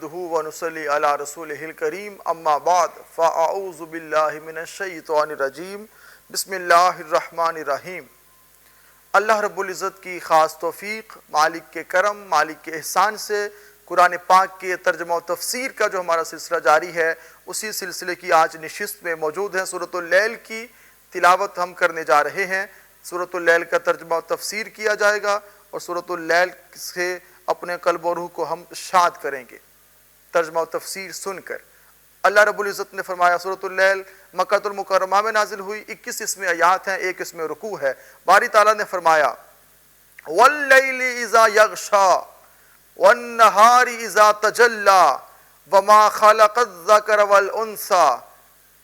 نحمدہ ونصلی علی رسولہ الکریم اما بعد فاعوذ باللہ من الشیطان الرجیم بسم اللہ الرحمن الرحیم۔ اللہ رب العزت کی خاص توفیق، مالک کے کرم، مالک کے احسان سے قرآن پاک کے ترجمہ و تفسیر کا جو ہمارا سلسلہ جاری ہے، اسی سلسلے کی آج نشست میں موجود ہیں۔ سورۃ اللیل کی تلاوت ہم کرنے جا رہے ہیں۔ سورۃ اللیل کا ترجمہ و تفسیر کیا جائے گا اور سورۃ اللیل سے اپنے قلب و روح کو ہم شاد کریں گے ترجمہ و تفسیر سن کر۔ اللہ رب العزت نے فرمایا، سورۃ اللیل مکہ المکرمہ میں نازل ہوئی، 21 اس میں آیات ہیں، 1 اس میں رکوع ہے۔ باری تعالیٰ نے فرمایا وَاللَّيْلِ إِذَا يَغْشَى وَالنَّهَارِ إِذَا تَجَلَّى وَمَا خَلَقَ الذَّكَرَ وَالْأُنثَى۔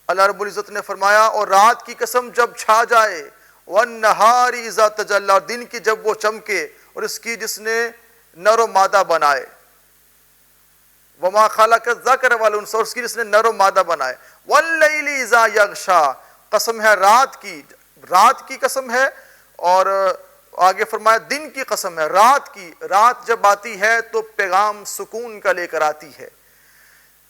اللہ رب العزت نے فرمایا اور رات کی قسم جب چھا جائے، وَالنَّهَارِ إِذَا تَجَلَّى، اور دن کی جب وہ چمکے، اور اس کی جس نے نر و مادہ بنائے، وَمَا خَلَقَ الذَّكَرَ وَالْأُنثَى، اور اس کی جس نے نر و مادہ بنائے، وَاللَّيْلِ إِذَا يَغْشَى، قسم ہے رات کی قسم ہے، اور آگے فرمایا دن کی قسم ہے رات کی۔ رات جب آتی ہے تو پیغام سکون کا لے کر آتی ہے،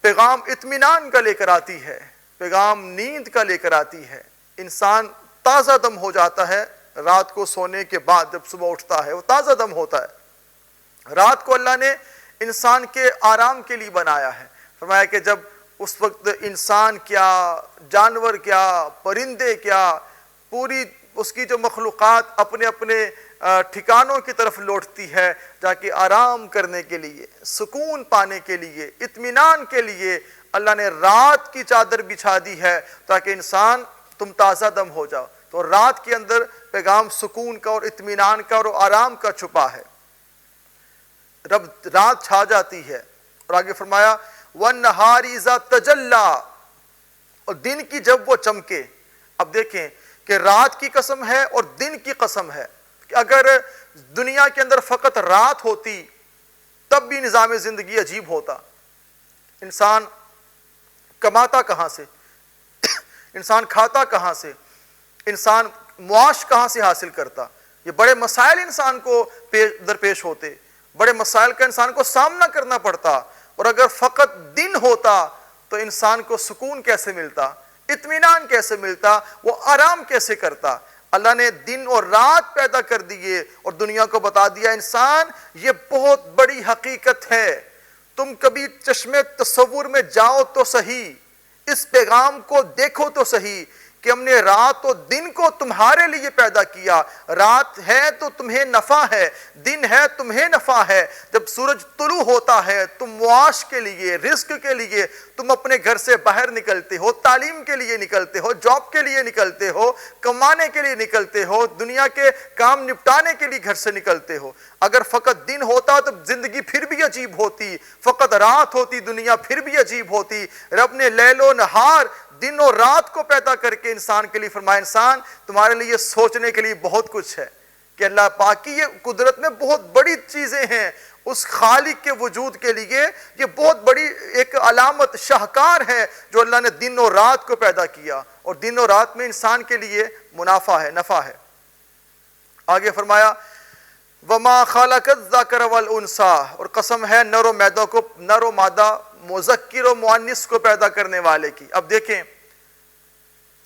پیغام اطمینان کا لے کر آتی ہے، پیغام نیند کا لے کر آتی ہے۔ انسان تازہ دم ہو جاتا ہے رات کو سونے کے بعد، جب صبح اٹھتا ہے وہ تازہ دم ہوتا ہے۔ رات کو اللہ نے انسان کے آرام کے لیے بنایا ہے۔ فرمایا کہ جب اس وقت انسان کیا، جانور کیا، پرندے کیا، پوری اس کی جو مخلوقات اپنے اپنے ٹھکانوں کی طرف لوٹتی ہے، جا کے آرام کرنے کے لیے، سکون پانے کے لیے، اطمینان کے لیے اللہ نے رات کی چادر بچھا دی ہے تاکہ انسان تم تازہ دم ہو جاؤ۔ تو رات کے اندر پیغام سکون کا اور اطمینان کا اور آرام کا چھپا ہے۔ رب رات چھا جاتی ہے، اور آگے فرمایا وَالنَّهَارِ إِذَا تَجَلَّى، اور دن کی جب وہ چمکے۔ اب دیکھیں کہ رات کی قسم ہے اور دن کی قسم ہے کہ اگر دنیا کے اندر فقط رات ہوتی تب بھی نظام زندگی عجیب ہوتا۔ انسان کماتا کہاں سے، انسان کھاتا کہاں سے، انسان معاش کہاں سے حاصل کرتا؟ یہ بڑے مسائل انسان کو درپیش ہوتے، بڑے مسائل کا انسان کو سامنا کرنا پڑتا۔ اور اگر فقط دن ہوتا تو انسان کو سکون کیسے ملتا، اطمینان کیسے ملتا، وہ آرام کیسے کرتا؟ اللہ نے دن اور رات پیدا کر دیے اور دنیا کو بتا دیا انسان یہ بہت بڑی حقیقت ہے، تم کبھی چشمے تصور میں جاؤ تو صحیح، اس پیغام کو دیکھو تو صحیح کہ ہم نے رات و دن کو تمہارے لیے پیدا کیا۔ رات ہے تو تمہیں نفع ہے، دن ہے تمہیں نفع ہے۔ جب سورج طلوع ہوتا ہے تم معاش کے لیے، رزق کے لیے تم اپنے گھر سے باہر نکلتے ہو، تعلیم کے لیے نکلتے ہو، جاب کے لیے نکلتے ہو، کمانے کے لیے نکلتے ہو، دنیا کے کام نپٹانے کے لیے گھر سے نکلتے ہو۔ اگر فقط دن ہوتا تو زندگی پھر بھی عجیب ہوتی، فقط رات ہوتی دنیا پھر بھی عجیب ہوتی۔ رب نے لیل و نہار، دن اور رات کو پیدا کر کے انسان کے لیے فرمایا انسان تمہارے لیے سوچنے کے لیے بہت کچھ ہے کہ اللہ پاک کی یہ قدرت میں بہت بڑی چیزیں ہیں۔ اس خالق کے وجود کے لیے یہ بہت بڑی ایک علامت، شاہکار ہے جو اللہ نے دن اور رات کو پیدا کیا، اور دن اور رات میں انسان کے لیے منافع ہے، نفع ہے۔ آگے فرمایا وَمَا خَلَقَ الذَّكَرَ وَالْأُنثَى، اور قسم ہے نر و مادہ، مذکر و مؤنث کو پیدا کرنے والے کی۔ اب دیکھیں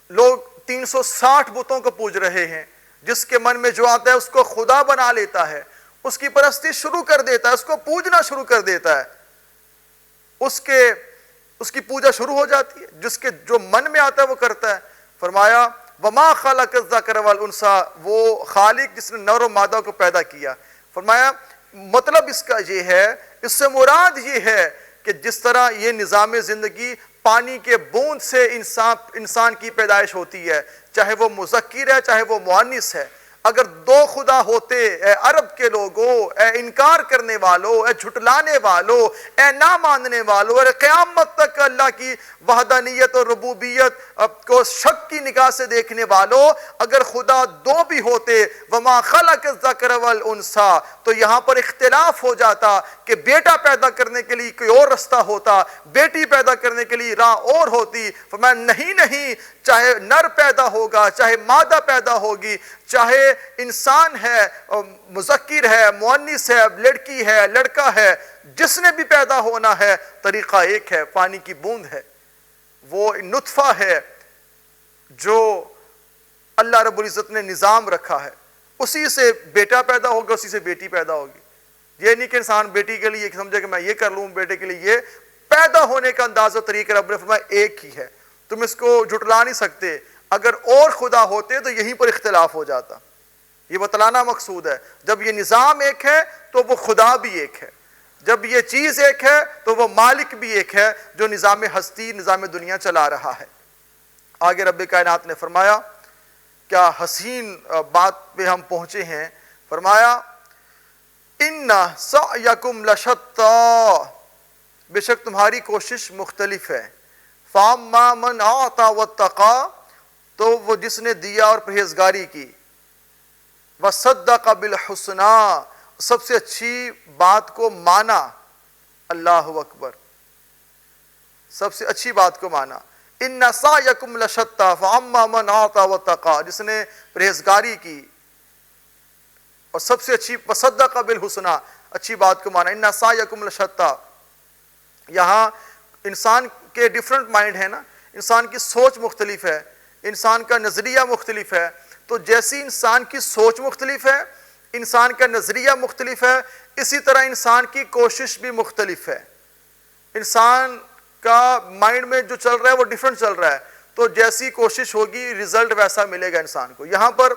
لوگ 360 بتوں کو پوج رہے ہیں، جس کے من میں جو آتا ہے اس کو خدا بنا لیتا ہے، اس کی پرستی شروع کر دیتا ہے، اس کو پوجنا شروع کر دیتا ہے، اس کی پوجا شروع ہو جاتی ہے، جس کے جو من میں آتا ہے وہ کرتا ہے۔ فرمایا وَمَا خَلَقَ الذَّكَرَ وَالْأُنثَى، وہ خالق جس نے نر و مادہ کو پیدا کیا۔ فرمایا مطلب اس کا یہ ہے، اس سے مراد یہ ہے کہ جس طرح یہ نظام زندگی پانی کے بوند سے انسان کی پیدائش ہوتی ہے، چاہے وہ مذکر ہے چاہے وہ مؤنث ہے۔ اگر دو خدا ہوتے، اے عرب کے لوگوں، اے انکار کرنے والوں، اے جھٹلانے والوں، اے نہ ماننے والوں، اے قیامت تک اللہ کی وحدانیت اور ربوبیت کو شک کی نگاہ سے دیکھنے والوں، اگر خدا دو بھی ہوتے، وما خلق الذکر والانثى، تو یہاں پر اختلاف ہو جاتا کہ بیٹا پیدا کرنے کے لیے کوئی اور رستہ ہوتا، بیٹی پیدا کرنے کے لیے راہ اور ہوتی۔ فرمایا نہیں، چاہے نر پیدا ہوگا، چاہے مادہ پیدا ہوگی، چاہے انسان ہے، مذکر ہے، مؤنث ہے، لڑکی ہے، لڑکا ہے، جس نے بھی پیدا ہونا ہے طریقہ ایک ہے، پانی کی بوند ہے، وہ نطفہ ہے جو اللہ رب العزت نے نظام رکھا ہے، اسی سے بیٹا پیدا ہوگا، اسی سے بیٹی پیدا ہوگی۔ یہ نہیں کہ انسان بیٹی کے لیے سمجھے کہ میں یہ کر لوں، بیٹے کے لیے، یہ پیدا ہونے کا انداز و طریقہ رب نے فرمایا ایک ہی ہے، تم اس کو جھٹلا نہیں سکتے۔ اگر اور خدا ہوتے تو یہیں پر اختلاف ہو جاتا، یہ بتلانا مقصود ہے۔ جب یہ نظام ایک ہے تو وہ خدا بھی ایک ہے، جب یہ چیز ایک ہے تو وہ مالک بھی ایک ہے جو نظام ہستی، نظام دنیا چلا رہا ہے۔ آگے رب کائنات نے فرمایا، کیا حسین بات پہ ہم پہنچے ہیں، فرمایا اِنَّ سَعْيَكُمْ لَشَتَّىٰ، بے شک تمہاری کوشش مختلف ہے۔ فَأَمَّا مَنْ أَعْطَىٰ وَاتَّقَىٰ، تو وہ جس نے دیا اور پرہیزگاری کی، وَصَدَّقَ بِالْحُسْنَىٰ، سب سے اچھی بات کو مانا، اللہ اکبر، سب سے اچھی بات کو مانا۔ اِنَّ سَعْيَكُمْ لَشَتَّىٰ فَأَمَّا مَنْ أَعْطَىٰ وَاتَّقَىٰ، جس نے پرہیزگاری کی اور سب سے اچھی، وَصَدَّقَ بِالْحُسْنَىٰ، اچھی بات کو مانا۔ اِنَّ سَعْيَكُمْ لَشَتَّىٰ، یہاں انسان کے ڈیفرنٹ مائنڈ ہے نا، انسان کی سوچ مختلف ہے، انسان کا نظریہ مختلف ہے، تو جیسی انسان کی سوچ مختلف ہے، انسان کا نظریہ مختلف ہے، اسی طرح انسان کی کوشش بھی مختلف ہے۔ انسان کا مائنڈ میں جو چل رہا ہے وہ ڈیفرنٹ چل رہا ہے، تو جیسی کوشش ہوگی رزلٹ ویسا ملے گا انسان کو۔ یہاں پر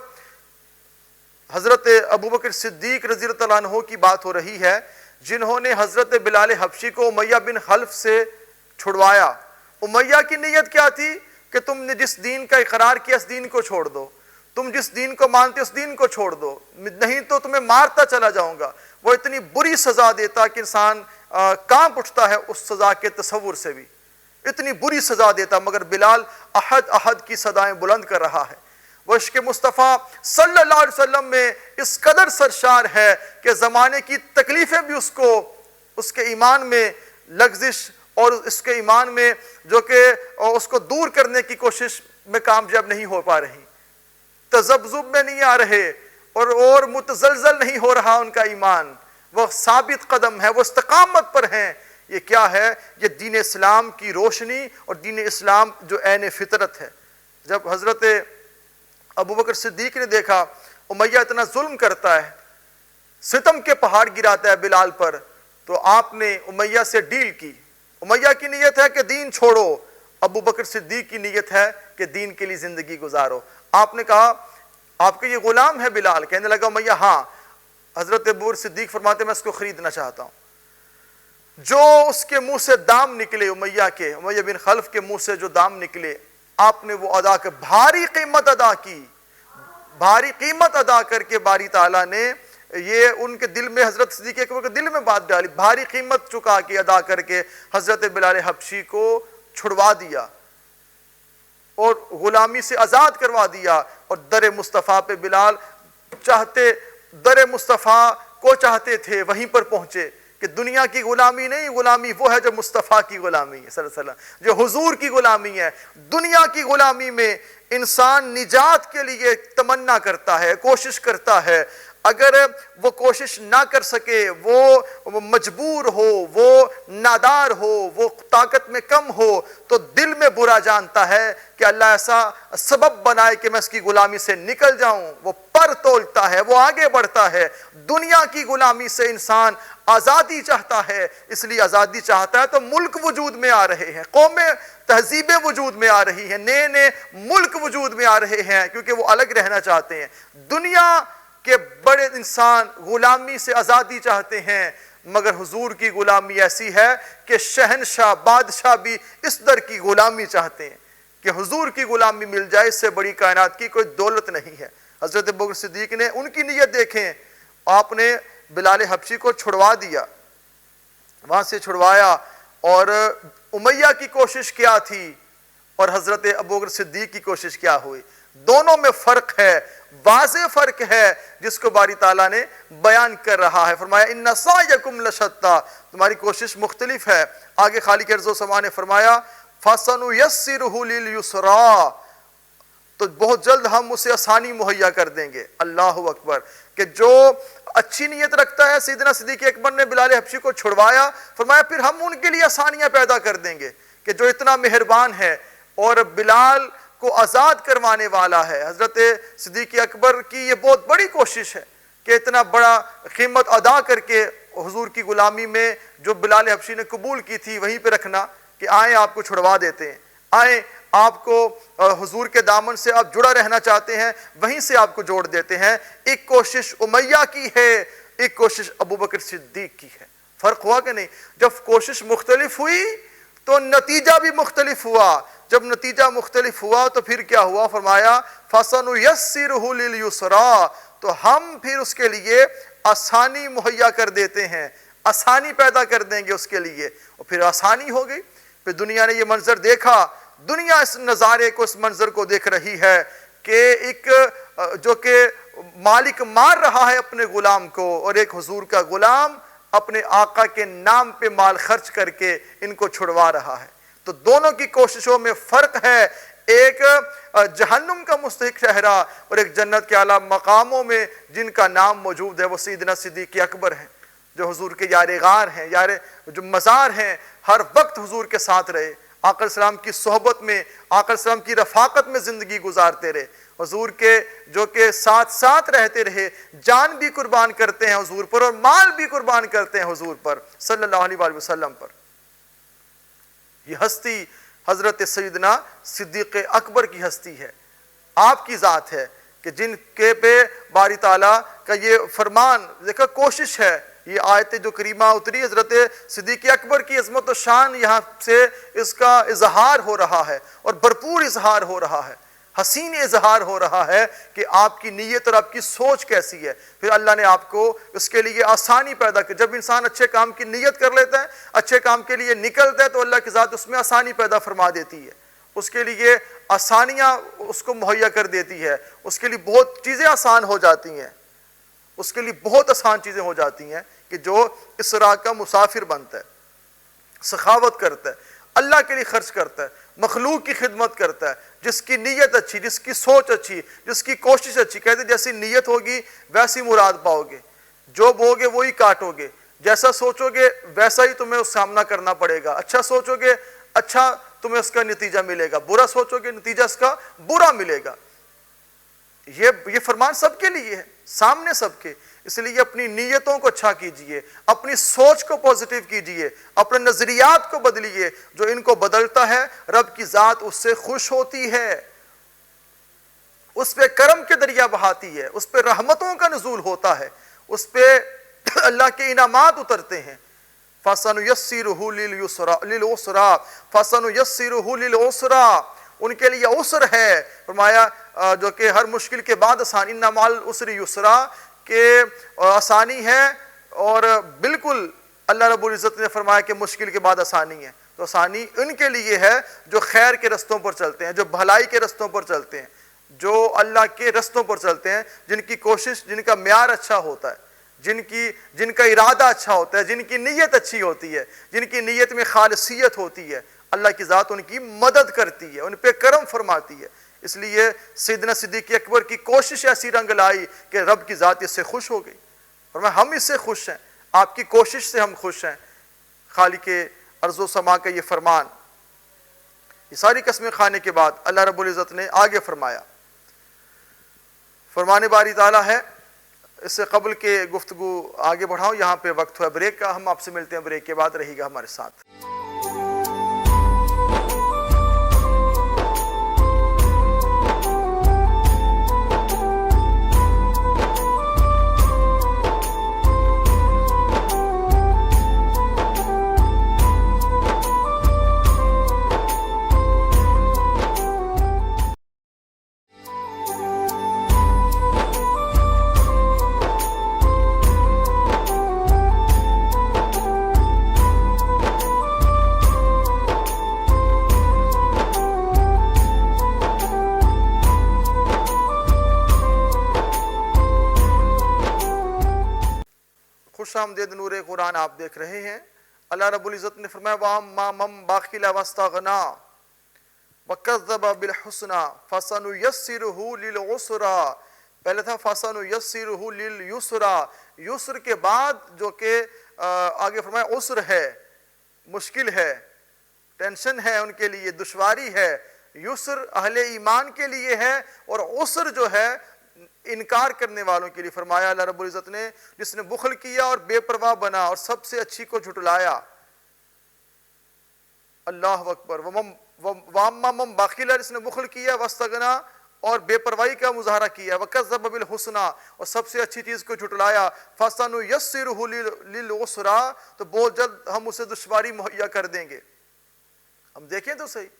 حضرت ابوبکر صدیق رضی اللہ عنہ کی بات ہو رہی ہے، جنہوں نے حضرت بلال حبشی کو امیہ بن خلف سے چھڑوایا۔ امیہ کی نیت کیا تھی کہ تم نے جس دین کا اقرار کیا اس دین کو چھوڑ دو، تم جس دین کو مانتے اس دین کو چھوڑ دو، نہیں تو تمہیں مارتا چلا جاؤں گا۔ وہ اتنی بری سزا دیتا کہ انسان کانپ اٹھتا ہے اس سزا کے تصور سے بھی، اتنی بری سزا دیتا، مگر بلال احد احد کی صدائیں بلند کر رہا ہے۔ وہ عشق مصطفیٰ صلی اللہ علیہ وسلم میں اس قدر سرشار ہے کہ زمانے کی تکلیفیں بھی اس کے ایمان میں لغزش اور اس کے ایمان میں جو کہ اس کو دور کرنے کی کوشش میں کامیاب نہیں ہو پا رہی، تذبذب میں نہیں آ رہے اور متزلزل نہیں ہو رہا ان کا ایمان، وہ ثابت قدم ہے، وہ استقامت پر ہیں۔ یہ کیا ہے؟ یہ دین اسلام کی روشنی اور دین اسلام جو عین فطرت ہے۔ جب حضرت ابوبکر صدیق نے دیکھا امیہ اتنا ظلم کرتا ہے، ستم کے پہاڑ گراتا ہے بلال پر، تو آپ نے امیہ سے ڈیل کی۔ امیہ کی نیت ہے کہ دین چھوڑو، ابوبکر صدیق کی نیت ہے کہ دین کے لیے زندگی گزارو۔ آپ نے کہا آپ کے یہ غلام ہے بلال؟ کہنے لگا امیہ ہاں۔ حضرت ابوبکر صدیق فرماتے میں اس کو خریدنا چاہتا ہوں۔ جو اس کے منہ سے دام نکلے، امیہ بن خلف کے منہ سے جو دام نکلے، آپ نے وہ ادا کر، بھاری قیمت ادا کی، بھاری قیمت ادا کر کے باری تعالیٰ نے یہ ان کے دل میں، حضرت صدیق اکبر کے دل میں بات ڈالی، بھاری قیمت چکا کے ادا کر کے حضرت بلال حبشی کو چھڑوا دیا اور غلامی سے آزاد کروا دیا، اور در مصطفیٰ پہ بلال در مصطفیٰ کو چاہتے تھے، وہیں پر پہنچے کہ دنیا کی غلامی نہیں، غلامی وہ ہے جو مصطفیٰ کی غلامی ہے صلی اللہ علیہ وسلم، جو حضور کی غلامی ہے۔ دنیا کی غلامی میں انسان نجات کے لیے تمنا کرتا ہے، کوشش کرتا ہے، اگر وہ کوشش نہ کر سکے، وہ مجبور ہو، وہ نادار ہو، وہ طاقت میں کم ہو، تو دل میں برا جانتا ہے کہ اللہ ایسا سبب بنائے کہ میں اس کی غلامی سے نکل جاؤں۔ وہ پر تولتا ہے، وہ آگے بڑھتا ہے۔ دنیا کی غلامی سے انسان آزادی چاہتا ہے، اس لیے آزادی چاہتا ہے تو ملک وجود میں آ رہے ہیں، قومیں تہذیبیں وجود میں آ رہی ہیں، نئے نئے ملک وجود میں آ رہے ہیں، کیونکہ وہ الگ رہنا چاہتے ہیں۔ دنیا کے بڑے انسان غلامی سے آزادی چاہتے ہیں، مگر حضور کی غلامی ایسی ہے کہ شہنشاہ بادشاہ بھی اس در کی غلامی چاہتے ہیں کہ حضور کی غلامی مل جائے، اس سے بڑی کائنات کی کوئی دولت نہیں ہے۔ حضرت ابوبکر صدیق نے ان کی نیت دیکھیں، آپ نے بلال حبشی کو چھڑوا دیا، وہاں سے چھڑوایا، اور امیہ کی کوشش کیا تھی اور حضرت ابوبکر صدیق کی کوشش کیا ہوئی، دونوں میں فرق ہے، واضح فرق ہے، جس کو باری تعالیٰ نے بیان کر رہا ہے۔ فرمایا اِنَّ سَعْيَكُمْ لَشَتَّىٰ، تمہاری کوشش مختلف ہے۔ آگے خالق ارض و سما نے فرمایا فَسَنُيَسِّرُهُ لِلْيُسْرَىٰ، تو بہت جلد ہم اسے آسانی مہیا کر دیں گے۔ اللہ اکبر، کہ جو اچھی نیت رکھتا ہے، سیدنا صدیق اکبر نے بلال حبشی کو چھڑوایا، فرمایا پھر ہم ان کے لیے آسانیاں پیدا کر دیں گے، کہ جو اتنا مہربان ہے اور بلال کو آزاد کروانے والا ہے۔ حضرت صدیق اکبر کی یہ بہت بڑی کوشش ہے کہ اتنا بڑا قیمت ادا کر کے حضور کی غلامی میں جو بلال حبشی نے قبول کی تھی وہیں پہ رکھنا، کہ آئیں آپ کو چھڑوا دیتے ہیں، آئیں آپ کو حضور کے دامن سے آپ جڑا رہنا چاہتے ہیں وہیں سے آپ کو جوڑ دیتے ہیں۔ ایک کوشش امیہ کی ہے، ایک کوشش ابوبکر صدیق کی ہے۔ فرق ہوا کہ نہیں؟ جب کوشش مختلف ہوئی تو نتیجہ بھی مختلف ہوا، جب نتیجہ مختلف ہوا تو پھر کیا ہوا؟ فرمایا فَسَنُيَسِّرُهُ لِلْيُسْرَىٰ، تو ہم پھر اس کے لیے آسانی مہیا کر دیتے ہیں، آسانی پیدا کر دیں گے اس کے لیے۔ اور پھر آسانی ہو گئی، پھر دنیا نے یہ منظر دیکھا، دنیا اس نظارے کو، اس منظر کو دیکھ رہی ہے کہ ایک جو کہ مالک مار رہا ہے اپنے غلام کو، اور ایک حضور کا غلام اپنے آقا کے نام پہ مال خرچ کر کے ان کو چھڑوا رہا ہے۔ تو دونوں کی کوششوں میں فرق ہے، ایک جہنم کا مستحق شہرا اور ایک جنت کے اعلیٰ مقاموں میں جن کا نام موجود ہے، وہ سیدنا صدیق اکبر ہیں، جو حضور کے یار غار ہیں، جو مزار ہیں، ہر وقت حضور کے ساتھ رہے، آقا علیہ السلام کی صحبت میں، آقا علیہ السلام کی رفاقت میں زندگی گزارتے رہے، حضور کے جو کہ ساتھ ساتھ رہتے رہے، جان بھی قربان کرتے ہیں حضور پر اور مال بھی قربان کرتے ہیں حضور پر صلی اللہ علیہ وآلہ وسلم پر۔ یہ ہستی حضرت سیدنا صدیق اکبر کی ہستی ہے، آپ کی ذات ہے، کہ جن کے پہ باری تعالیٰ کا یہ فرمان، دیکھا کوشش ہے، یہ آیت جو کریمہ اتری حضرت صدیق اکبر کی عظمت و شان یہاں سے اس کا اظہار ہو رہا ہے، اور بھرپور اظہار ہو رہا ہے، حسین اظہار ہو رہا ہے کہ آپ کی نیت اور آپ کی سوچ کیسی ہے۔ پھر اللہ نے آپ کو اس کے لیے آسانی پیدا کی۔ جب انسان اچھے کام کی نیت کر لیتا ہے، اچھے کام کے لیے نکلتا ہے، تو اللہ کی ذات اس میں آسانی پیدا فرما دیتی ہے، اس کے لیے آسانیاں اس کو مہیا کر دیتی ہے، اس کے لیے بہت چیزیں آسان ہو جاتی ہیں، اس کے لیے بہت آسان چیزیں ہو جاتی ہیں، کہ جو اسراء کا مسافر بنتا ہے، سخاوت کرتا ہے، اللہ کے لیے خرچ کرتا ہے، مخلوق کی خدمت کرتا ہے، جس کی نیت اچھی، جس کی سوچ اچھی، جس کی کوشش اچھی، کہتے ہیں جیسی نیت ہوگی ویسی مراد پاؤ گے، جو بو گے وہی کاٹو گے، جیسا سوچو گے ویسا ہی تمہیں اس سامنا کرنا پڑے گا، اچھا سوچو گے اچھا تمہیں اس کا نتیجہ ملے گا، برا سوچو گے نتیجہ اس کا برا ملے گا۔ یہ فرمان سب کے لیے ہے، سامنے سب کے، اس لیے اپنی نیتوں کو اچھا کیجئے، اپنی سوچ کو پوزیٹیو کیجئے، اپنے نظریات کو بدلیے، جو ان کو بدلتا ہے رب کی ذات اس سے خوش ہوتی ہے، اس پہ کرم کے دریا بہاتی ہے، اس پہ رحمتوں کا نزول ہوتا ہے، اس پہ اللہ کے انعامات اترتے ہیں۔ فَسَنُيَسِّرُهُ لِلْعُسْرَىٰ فَسَنُيَسِّرُهُ لِلْعُسْرَىٰ، ان کے لیے عسر ہے، فرمایا جو کہ ہر مشکل کے بعد آسانی، اِنَّ مَعَ الْعُسْرِ يُسْرًا، کہ آسانی ہے، اور بالکل اللہ رب العزت نے فرمایا کہ مشکل کے بعد آسانی ہے، تو آسانی ان کے لیے ہے جو خیر کے رستوں پر چلتے ہیں، جو بھلائی کے رستوں پر چلتے ہیں، جو اللہ کے رستوں پر چلتے ہیں، جن کی کوشش، جن کا معیار اچھا ہوتا ہے، جن کا ارادہ اچھا ہوتا ہے، جن کی نیت اچھی ہوتی ہے، جن کی نیت میں خالصیت ہوتی ہے، اللہ کی ذات ان کی مدد کرتی ہے، ان پہ کرم فرماتی ہے۔ اس لیے سیدنا صدیق اکبر کی کوشش ایسی رنگ لائی کہ رب کی ذات اس سے خوش ہو گئی، اور ہم اس سے خوش ہیں، آپ کی کوشش سے ہم خوش ہیں۔ خالق ارض و سما کا یہ فرمان، یہ ساری قسمیں کھانے کے بعد اللہ رب العزت نے آگے فرمایا، فرمان باری تعالیٰ ہے۔ اس سے قبل کے گفتگو آگے بڑھاؤں، یہاں پہ وقت ہوا بریک کا، ہم آپ سے ملتے ہیں بریک کے بعد، رہی گا ہمارے ساتھ۔ خوش آمدید نور قرآن آپ دیکھ رہے ہیں۔ اللہ رب العزت نے فرمایا وَأَمَّا مَن بَخِلَ وَاسْتَغْنَىٰ، وَكَذَّبَ بِالْحُسْنَى فَسَنُيَسِّرُهُ لِلْعُسْرَى، پہلے تھا فَسَنُيَسِّرُهُ لِلْيُسْرَى، یسر کے بعد جو کہ آگے فرمایا عسر ہے، مشکل ہے، ٹینشن ہے ان کے لیے، دشواری ہے۔ یسر اہل ایمان کے لیے ہے، اور عسر جو ہے انکار کرنے والوں کے لیے۔ فرمایا اللہ رب العزت نے جس نے بخل کیا اور بے پرواہ بنا اور سب سے اچھی کو جھٹلایا، اللہ اکبر، وَأَمَّا مَنْ بَخِلَ، جس نے بخل کیا، وَاسْتَغْنَىٰ، اور بے پرواہی کا مظاہرہ کیا، وَكَذَّبَ بِالْحُسْنَىٰ، اور سب سے اچھی چیز کو جھٹلایا، فَسَنُيَسِّرُهُ لِلْعُسْرَىٰ، تو بہت جلد ہم اسے دشواری مہیا کر دیں گے۔ ہم دیکھیں تو صحیح،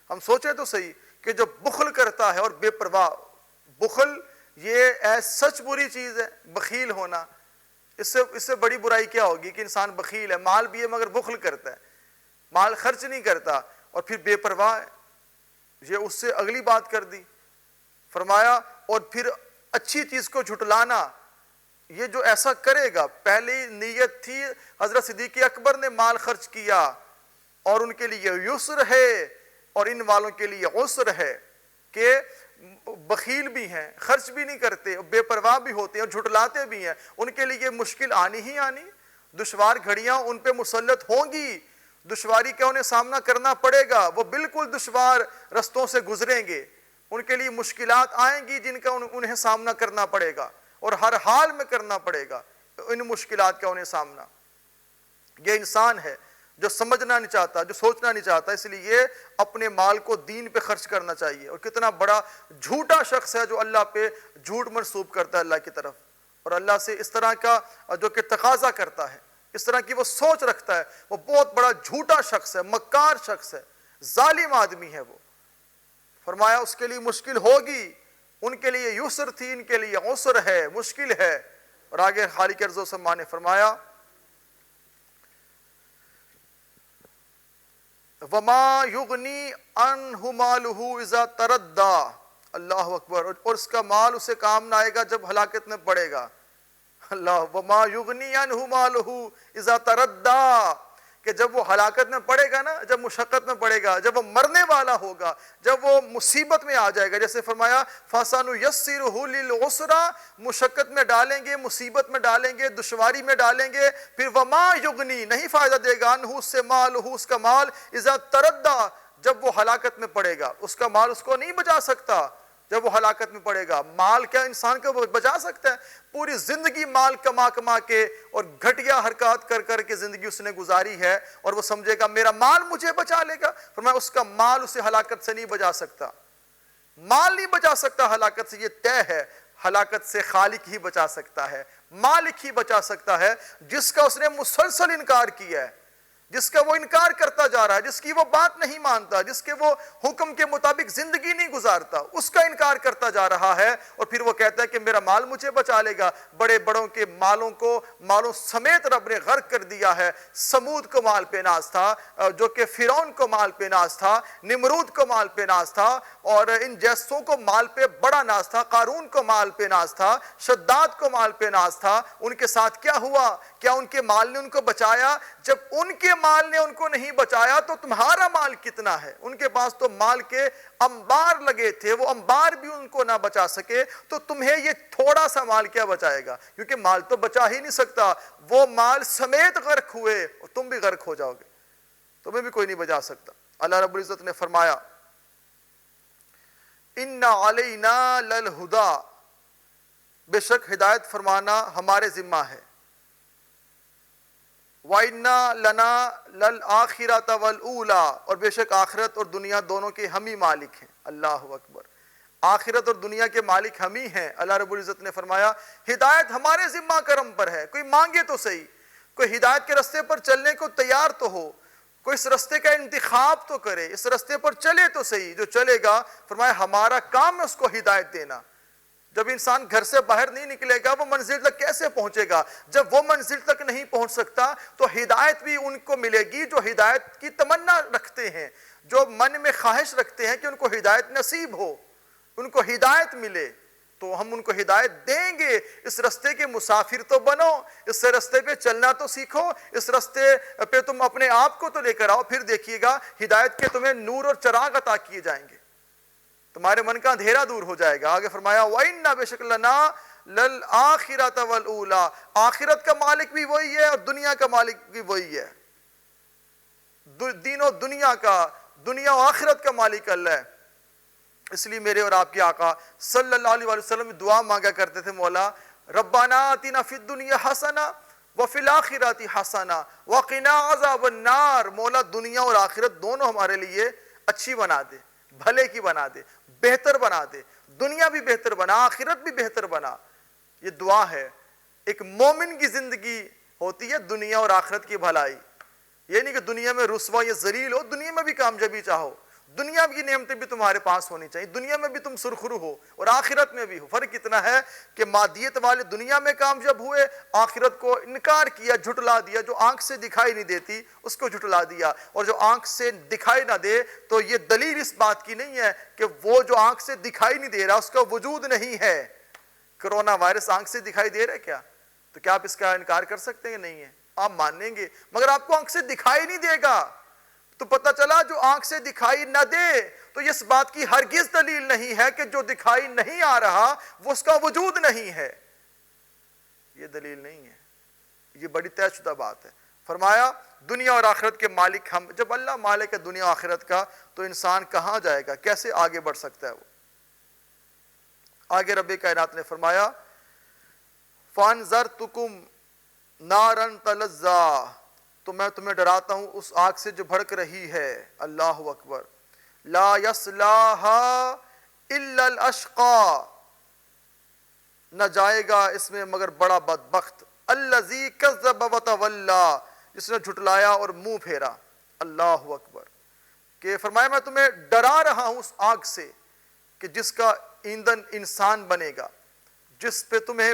ہم سوچیں تو صحیح کہ جو بخل کرتا ہے اور بے پرواہ، بخل یہ سچ بری چیز ہے، بخیل ہونا، اس سے بڑی برائی کیا ہوگی کہ انسان بخیل ہے، مال بھی ہے مگر بخل کرتا ہے، مال خرچ نہیں کرتا، اور پھر بے پرواہ ہے۔ یہ اس سے اگلی بات کر دی، فرمایا اور پھر اچھی چیز کو جھٹلانا، یہ جو ایسا کرے گا، پہلی نیت تھی حضرت صدیق اکبر نے مال خرچ کیا اور ان کے لیے یسر ہے اور ان والوں کے لیے عسر ہے، کہ بخیل بھی ہیں، خرچ بھی نہیں کرتے، بے پرواہ بھی ہوتے ہیں اور جھٹلاتے بھی ہیں، ان کے لیے مشکل آنی ہی آنی، دشوار گھڑیاں ان پہ مسلط ہوں گی، دشواری کا انہیں سامنا کرنا پڑے گا، وہ بالکل دشوار رستوں سے گزریں گے، ان کے لیے مشکلات آئیں گی جن کا انہیں سامنا کرنا پڑے گا، اور ہر حال میں کرنا پڑے گا ان مشکلات کا انہیں سامنا۔ یہ انسان ہے جو سمجھنا نہیں چاہتا، جو سوچنا نہیں چاہتا، اس لیے اپنے مال کو دین پہ خرچ کرنا چاہیے۔ اور کتنا بڑا جھوٹا شخص ہے جو اللہ پہ جھوٹ منسوب کرتا ہے اللہ کی طرف، اور اللہ سے اس طرح کا جو کہ تقاضا کرتا ہے، اس طرح کی وہ سوچ رکھتا ہے، وہ بہت بڑا جھوٹا شخص ہے، مکار شخص ہے، ظالم آدمی ہے وہ۔ فرمایا اس کے لیے مشکل ہوگی، ان کے لیے یسر تھی، ان کے لیے عسر ہے، مشکل ہے۔ اور آگے خالق ارض و سما نے فرمایا وَمَا يُغْنِي عَنْهُ مَالُهُ إِذَا تَرَدَّى، اللہ اکبر، اور اس کا مال اسے کام نہ آئے گا جب ہلاکت میں پڑے گا۔ اللہ، وَمَا يُغْنِي عَنْهُ مَالُهُ إِذَا تَرَدَّى، کہ جب وہ ہلاکت میں پڑے گا نا، جب مشقت میں پڑے گا، جب وہ مرنے والا ہوگا، جب وہ مصیبت میں آ جائے گا، جیسے فرمایا فَسَنُيَسِّرُهُ لِلْعُسْرَىٰ، مشقت میں ڈالیں گے، مصیبت میں ڈالیں گے، دشواری میں ڈالیں گے، پھر وَمَا يُغْنِي، نہیں فائدہ دے گا، عنہ اس سے مالہ، اس کا مال، اذا تردّا، جب وہ ہلاکت میں پڑے گا، اس کا مال اس کو نہیں بچا سکتا۔ جب وہ ہلاکت میں پڑے گا، مال کیا انسان کو بچا سکتا ہے؟ پوری زندگی مال کما کما کے اور گھٹیا حرکات کر کر کے زندگی اس نے گزاری ہے، اور وہ سمجھے گا میرا مال مجھے بچا لے گا۔ فرمایا اس کا مال اسے ہلاکت سے نہیں بچا سکتا، مال نہیں بچا سکتا ہلاکت سے، یہ طے ہے۔ ہلاکت سے خالق ہی بچا سکتا ہے، مالک ہی بچا سکتا ہے، جس کا اس نے مسلسل انکار کیا ہے، جس کا وہ انکار کرتا جا رہا ہے، جس کی وہ بات نہیں مانتا، جس کے وہ حکم کے مطابق زندگی نہیں گزارتا، اس کا انکار کرتا جا رہا ہے، اور پھر وہ کہتا ہے کہ میرا مال مجھے بچا لے گا۔ بڑے بڑوں کے مالوں کو، مالوں سمیت رب نے غرق کر دیا ہے۔ سمود کو مال پہ ناز تھا، جو کہ فرعون کو مال پہ ناز تھا، نمرود کو مال پہ ناز تھا، اور ان جیسوں کو مال پہ بڑا ناز تھا، قارون کو مال پہ ناز تھا، شداد کو مال پہ ناز تھا۔ ان کے ساتھ کیا ہوا؟ کیا ان کے مال نے ان کو بچایا؟ جب ان کے مال نے ان کو نہیں بچایا تو تمہارا مال کتنا ہے؟ ان کے پاس تو مال کے انبار لگے تھے، وہ انبار بھی ان کو نہ بچا سکے، تو تمہیں یہ تھوڑا سا مال کیا بچائے گا؟ کیونکہ مال تو بچا ہی نہیں سکتا، وہ مال سمیت غرق ہوئے اور تم بھی غرق ہو جاؤ گے، تمہیں بھی کوئی نہیں بچا سکتا۔ اللہ رب العزت نے فرمایا ان علینا للہدی، بے شک ہدایت فرمانا ہمارے ذمہ ہے، وَإِنَّا لَنَا لَلْآخِرَةَ وَالْأُولَىٰ، اور بے شک آخرت اور دنیا دونوں کے ہم ہی مالک ہیں۔ اللہ اکبر، آخرت اور دنیا کے مالک ہم ہی ہیں۔ اللہ رب العزت نے فرمایا ہدایت ہمارے ذمہ کرم پر ہے، کوئی مانگے تو صحیح، کوئی ہدایت کے رستے پر چلنے کو تیار تو ہو، کوئی اس رستے کا انتخاب تو کرے، اس رستے پر چلے تو صحیح۔ جو چلے گا، فرمایا ہمارا کام ہے اس کو ہدایت دینا۔ جب انسان گھر سے باہر نہیں نکلے گا، وہ منزل تک کیسے پہنچے گا؟ جب وہ منزل تک نہیں پہنچ سکتا تو ہدایت بھی ان کو ملے گی جو ہدایت کی تمنا رکھتے ہیں، جو من میں خواہش رکھتے ہیں کہ ان کو ہدایت نصیب ہو، ان کو ہدایت ملے، تو تو ہم ان کو ہدایت دیں گے، اس رستے کے مسافر تو بنو، اس رستے پہ چلنا تو سیکھو، اس رستے پہ تم اپنے آپ کو تو لے کر آؤ، پھر دیکھیے گا ہدایت کے تمہیں نور اور چراغ عطا کیے جائیں گے، تمہارے من کا اندھیرا دور ہو جائے گا۔ آگے فرمایا وَإِنَّا بِشَكْ لَنَا لَلْآخِرَةَ وَالْأُولَىٰ، آخرت کا مالک بھی وہی ہے اور دنیا کا مالک بھی وہی ہے، دین و دنیا کا، دنیا و آخرت کا مالک اللہ ہے۔ اس لیے میرے اور آپ کے آقا صلی اللہ علیہ وسلم دعا مانگا کرتے تھے، مولا ربنا آتنا فی الدنیا حسنہ وفی الآخرۃ حسنہ وقنا عذاب النار، مولا دنیا اور آخرت دونوں ہمارے لیے اچھی بنا دے، بھلے کی بنا دے، بہتر بنا دے، دنیا بھی بہتر بنا، آخرت بھی بہتر بنا۔ یہ دعا ہے۔ ایک مومن کی زندگی ہوتی ہے دنیا اور آخرت کی بھلائی، یہ نہیں کہ دنیا میں رسوا یا ذلیل ہو، دنیا میں بھی کامیابی چاہو، دنیا کی نعمتیں بھی تمہارے پاس ہونی چاہیے، دنیا میں بھی تم سرخرو ہو اور آخرت میں بھی ہو۔ فرق اتنا ہے کہ مادیت والے دنیا میں کامیاب ہوئے، آخرت کو انکار کیا، جھٹلا دیا، جو آنکھ سے دکھائی نہیں دیتی اس کو جھٹلا دیا، اور جو آنکھ سے دکھائی نہ دے تو یہ دلیل اس بات کی نہیں ہے کہ وہ جو آنکھ سے دکھائی نہیں دے رہا اس کا وجود نہیں ہے۔ کرونا وائرس آنکھ سے دکھائی دے رہا ہے کیا؟ تو کیا آپ اس کا انکار کر سکتے ہیں؟ نہیں ہے، آپ مانیں گے، مگر آپ کو آنکھ سے دکھائی نہیں دے گا۔ تو پتہ چلا جو آنکھ سے دکھائی نہ دے تو اس بات کی ہرگز دلیل نہیں ہے کہ جو دکھائی نہیں آ رہا وہ اس کا وجود نہیں ہے، یہ دلیل نہیں ہے، یہ بڑی طے شدہ بات ہے۔ فرمایا دنیا اور آخرت کے مالک ہم، جب اللہ مالک ہے دنیا و آخرت کا تو انسان کہاں جائے گا، کیسے آگے بڑھ سکتا ہے وہ؟ آگے رب کائنات نے فرمایا فَأَنذَرْتُكُمْ نَارًا تَلَظَّىٰ، تو میں تمہیں ڈراتا ہوں اس آگ سے جو بھڑک رہی ہے، اللہ اکبر، لا يَصْلَاهَا إِلَّا الْأَشْقَىٰ، نہ جائے گا اس میں مگر بڑا بدبخت، الَّذِي كَذَّبَ وَتَوَلَّىٰ، جس نے جھٹلایا اور منہ پھیرا۔ اللہ اکبر، کہ فرمایا میں تمہیں ڈرا رہا ہوں اس آگ سے کہ جس کا ایندھن انسان بنے گا، جس پہ تمہیں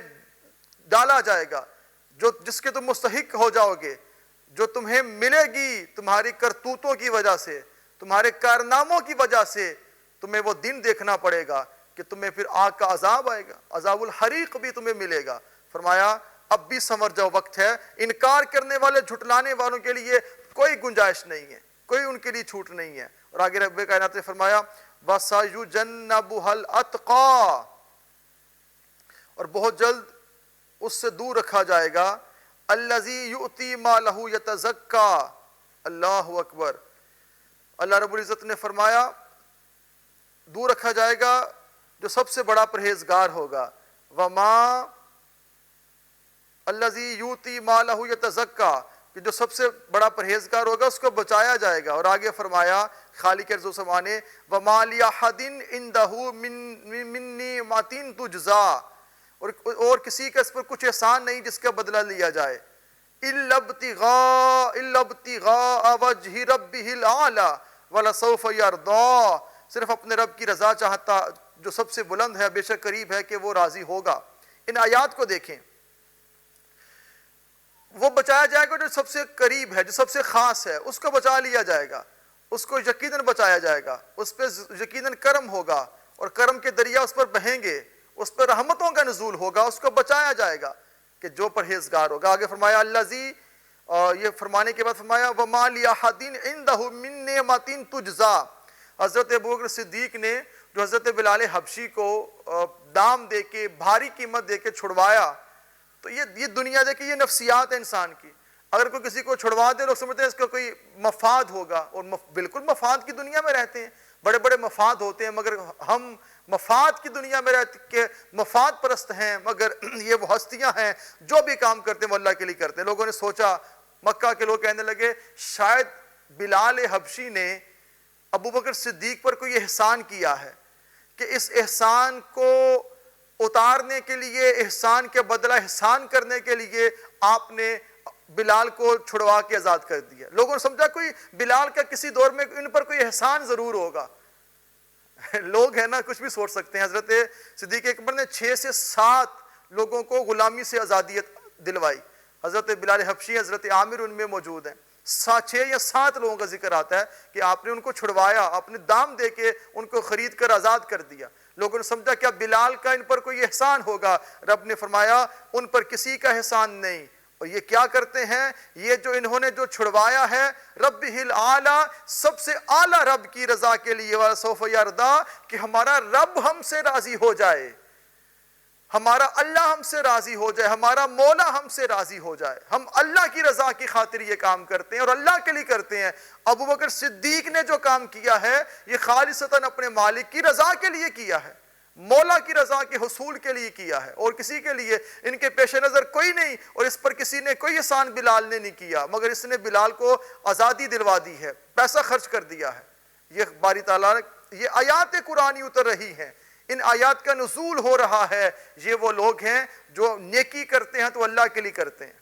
ڈالا جائے گا، جس کے تم مستحق ہو جاؤ گے، جو تمہیں ملے گی تمہاری کرتوتوں کی وجہ سے، تمہارے کارناموں کی وجہ سے، تمہیں وہ دن دیکھنا پڑے گا کہ تمہیں پھر آگ کا عذاب آئے گا، عذاب الحریق بھی تمہیں ملے گا۔ فرمایا اب بھی سنور جاؤ، وقت ہے، انکار کرنے والے جھٹلانے والوں کے لیے کوئی گنجائش نہیں ہے، کوئی ان کے لیے چھوٹ نہیں ہے۔ اور آگے رب کائنات نے فرمایا وَسَيُجَنَّبُهَا الْأَتْقَىٰ، اور بہت جلد اس سے دور رکھا جائے گا، الَّذِي يُؤْتِي مَالَهُ يَتَزَكَّىٰ، اللہ اکبر، اللہ رب العزت نے فرمایا دور رکھا جائے گا جو سب سے بڑا پرہیزگار ہوگا، وَمَا الَّذِي يُؤْتِي مَالَهُ يَتَزَكَّىٰ، کہ جو سب سے بڑا پرہیزگار ہوگا اس کو بچایا جائے گا۔ اور آگے فرمایا خالق ارض و سماء نے وَمَا لِأَحَدٍ عِندَهُ مِن نِعْمَةٍ تُجْزَىٰ، اور کسی کا اس پر کچھ احسان نہیں جس کا بدلہ لیا جائے، إِلَّا ابْتِغَاءَ وَجْهِ رَبِّهِ الْأَعْلَىٰ وَلَسَوْفَ يَرْضَىٰ، صرف اپنے رب کی رضا چاہتا جو سب سے بلند ہے، بے شک قریب ہے کہ وہ راضی ہوگا۔ ان آیات کو دیکھیں، وہ بچایا جائے گا جو سب سے قریب ہے، جو سب سے خاص ہے، اس کو بچا لیا جائے گا، اس کو یقیناً بچایا جائے گا، اس پہ یقیناً کرم ہوگا اور کرم کے دریا اس پر بہیں گے، اس پر رحمتوں کا نزول ہوگا، اس کو بچایا جائے گا کہ جو پرہیزگار ہوگا۔ آگے فرمایا الذی، یہ فرمانے کے بعد فرمایا وَمَا لِأَحَدٍ عِندَهُ مِن نِعْمَةٍ تُجْزَىٰ، حضرت ابوبکر صدیق نے جو حضرت بلال حبشی کو دام دے کے، بھاری قیمت دے کے چھڑوایا، تو یہ دنیا دیکھیں، یہ نفسیات ہے انسان کی، اگر کوئی کسی کو چھڑوا دے لوگ سمجھتے ہیں اس کا کوئی مفاد ہوگا، اور بالکل مفاد کی دنیا میں رہتے ہیں، بڑے بڑے مفاد ہوتے ہیں، مگر ہم مفاد کی دنیا میں رہتے کہ مفاد پرست ہیں، مگر یہ وہ ہستیاں ہیں جو بھی کام کرتے ہیں وہ اللہ کے لیے کرتے ہیں۔ لوگوں نے سوچا، مکہ کے لوگ کہنے لگے شاید بلال حبشی نے ابوبکر صدیق پر کوئی احسان کیا ہے کہ اس احسان کو اتارنے کے لیے، احسان کے بدلہ احسان کرنے کے لیے آپ نے بلال کو چھڑوا کے آزاد کر دیا۔ لوگوں نے سمجھا کوئی بلال کا کسی دور میں ان پر کوئی احسان ضرور ہوگا۔ لوگ ہیں نا، کچھ بھی سوچ سکتے ہیں۔ حضرت صدیق اکبر نے 6 سے 7 لوگوں کو غلامی سے آزادیت دلوائی، حضرت بلال حبشی، حضرت عامر ان میں موجود ہیں۔ 6 یا 7 لوگوں کا ذکر آتا ہے کہ آپ نے ان کو چھڑوایا، آپ نے دام دے کے ان کو خرید کر آزاد کر دیا۔ لوگوں نے سمجھا کیا بلال کا ان پر کوئی احسان ہوگا؟ رب نے فرمایا ان پر کسی کا احسان نہیں۔ اور یہ کیا کرتے ہیں؟ یہ جو انہوں نے جو چھڑوایا ہے، ربہ الاعلیٰ، سب سے اعلیٰ رب کی رضا کے لیے، وَسَوْفَ يَرْضَىٰ، کہ ہمارا رب ہم سے راضی ہو جائے، ہمارا اللہ ہم سے راضی ہو جائے، ہمارا مولا ہم سے راضی ہو جائے۔ ہم اللہ کی رضا کی خاطر یہ کام کرتے ہیں اور اللہ کے لیے کرتے ہیں۔ ابو بکر صدیق نے جو کام کیا ہے یہ خالصتاً اپنے مالک کی رضا کے لیے کیا ہے، مولا کی رضا کے حصول کے لیے کیا ہے، اور کسی کے لیے ان کے پیش نظر کوئی نہیں، اور اس پر کسی نے کوئی احسان بلال نے نہیں کیا، مگر اس نے بلال کو آزادی دلوا دی ہے، پیسہ خرچ کر دیا ہے۔ یہ باری تعالیٰ یہ آیات قرآنی اتر رہی ہیں، ان آیات کا نزول ہو رہا ہے۔ یہ وہ لوگ ہیں جو نیکی کرتے ہیں تو اللہ کے لیے کرتے ہیں،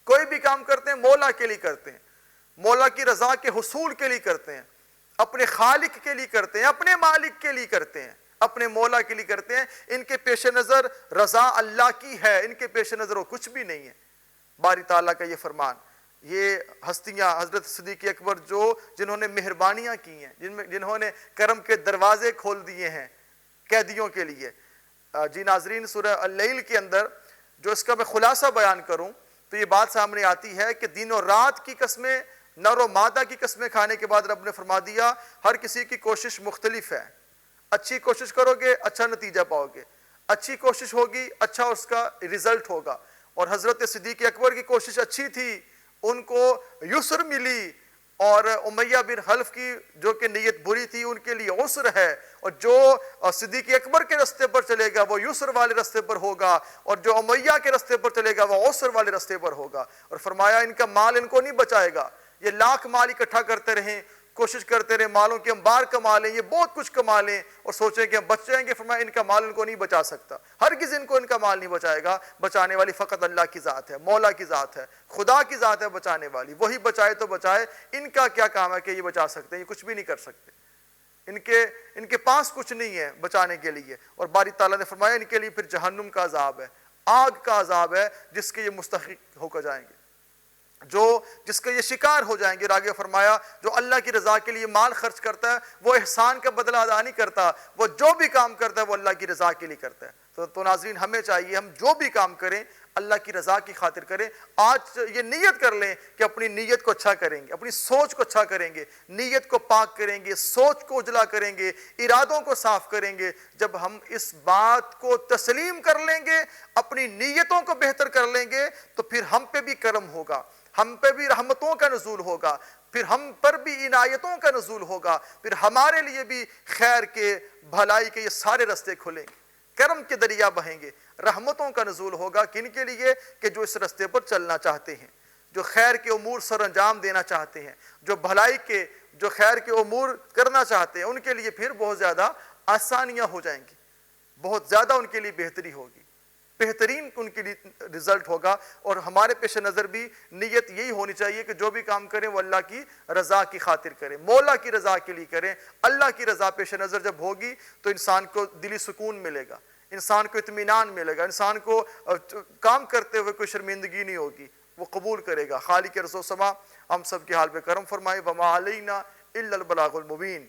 کوئی بھی کام کرتے ہیں مولا کے لیے کرتے ہیں، مولا کی رضا کے حصول کے لیے کرتے ہیں، اپنے خالق کے لیے کرتے ہیں، اپنے مالک کے لیے کرتے ہیں، اپنے مولا کے لیے کرتے ہیں۔ ان کے پیش نظر رضا اللہ کی ہے، ان کے پیش نظر وہ کچھ بھی نہیں ہے۔ باری تعالیٰ کا یہ فرمان، یہ ہستیاں حضرت صدیق اکبر جنہوں نے مہربانیاں کی ہیں، جنہوں نے کرم کے دروازے کھول دیے ہیں قیدیوں کے لیے۔ جی ناظرین، سورہ اللیل کے اندر جو اس کا میں خلاصہ بیان کروں تو یہ بات سامنے آتی ہے کہ دن اور رات کی قسمیں، نر و مادہ کی قسمیں کھانے کے بعد رب نے فرما دیا ہر کسی کی کوشش مختلف ہے۔ اچھی کوشش کرو گے اچھا نتیجہ پاؤ گے، اچھی کوشش ہوگی اچھا اس کا رزلٹ ہوگا۔ اور حضرت صدیق اکبر کی کوشش اچھی تھی، ان کو یسر ملی، اور امیہ بن حلف کی جو کہ نیت بری تھی ان کے لیے عسر ہے، اور جو صدیق اکبر کے رستے پر چلے گا وہ یسر والے رستے پر ہوگا، اور جو امیہ کے رستے پر چلے گا وہ عسر والے رستے پر ہوگا۔ اور فرمایا ان کا مال ان کو نہیں بچائے گا، یہ لاکھ مال اکٹھا کرتے رہیں، کوشش کرتے رہے مالوں کے انبار کما لیں، یہ بہت کچھ کما لیں اور سوچیں کہ ہم بچ جائیں گے، فرمایا ان کا مال ان کو نہیں بچا سکتا، ہرگز ان کو ان کا مال نہیں بچائے گا۔ بچانے والی فقط اللہ کی ذات ہے، مولا کی ذات ہے، خدا کی ذات ہے بچانے والی، وہی بچائے تو بچائے۔ ان کا کیا کام ہے کہ یہ بچا سکتے ہیں؟ یہ کچھ بھی نہیں کر سکتے، ان کے پاس کچھ نہیں ہے بچانے کے لیے۔ اور باری تعالیٰ نے فرمایا ان کے لیے پھر جہنم کا عذاب ہے، آگ کا عذاب ہے جس کے یہ مستحق ہو کر جائیں گے، جس کے یہ شکار ہو جائیں گے۔ اور آگے فرمایا جو اللہ کی رضا کے لیے مال خرچ کرتا ہے وہ احسان کا بدلہ ادا نہیں کرتا، وہ جو بھی کام کرتا ہے وہ اللہ کی رضا کے لیے کرتا ہے۔ تو ناظرین ہمیں چاہیے ہم جو بھی کام کریں اللہ کی رضا کی خاطر کریں۔ آج یہ نیت کر لیں کہ اپنی نیت کو اچھا کریں گے، اپنی سوچ کو اچھا کریں گے، نیت کو پاک کریں گے، سوچ کو اجلا کریں گے، ارادوں کو صاف کریں گے۔ جب ہم اس بات کو تسلیم کر لیں گے، اپنی نیتوں کو بہتر کر لیں گے، تو پھر ہم پہ بھی کرم ہوگا، ہم پہ بھی رحمتوں کا نزول ہوگا، پھر ہم پر بھی عنایتوں کا نزول ہوگا، پھر ہمارے لیے بھی خیر کے بھلائی کے یہ سارے رستے کھلیں گے، کرم کے دریا بہیں گے، رحمتوں کا نزول ہوگا۔ کن کے لیے؟ کہ جو اس رستے پر چلنا چاہتے ہیں، جو خیر کے امور سر انجام دینا چاہتے ہیں، جو بھلائی کے، جو خیر کے امور کرنا چاہتے ہیں، ان کے لیے پھر بہت زیادہ آسانیاں ہو جائیں گی، بہت زیادہ ان کے لیے بہتری ہوگی، بہترین ان کے لیے رزلٹ ہوگا۔ اور ہمارے پیش نظر بھی نیت یہی ہونی چاہیے کہ جو بھی کام کریں وہ اللہ کی رضا کی خاطر کریں، مولا کی رضا کے لیے کریں۔ اللہ کی رضا پیش نظر جب ہوگی تو انسان کو دلی سکون ملے گا، انسان کو اطمینان ملے گا، انسان کو کام کرتے ہوئے کوئی شرمندگی نہیں ہوگی، وہ قبول کرے گا۔ خالق ارض و سما ہم سب کے حال پہ کرم فرمائے۔ وما علینا الا البلاغ المبین۔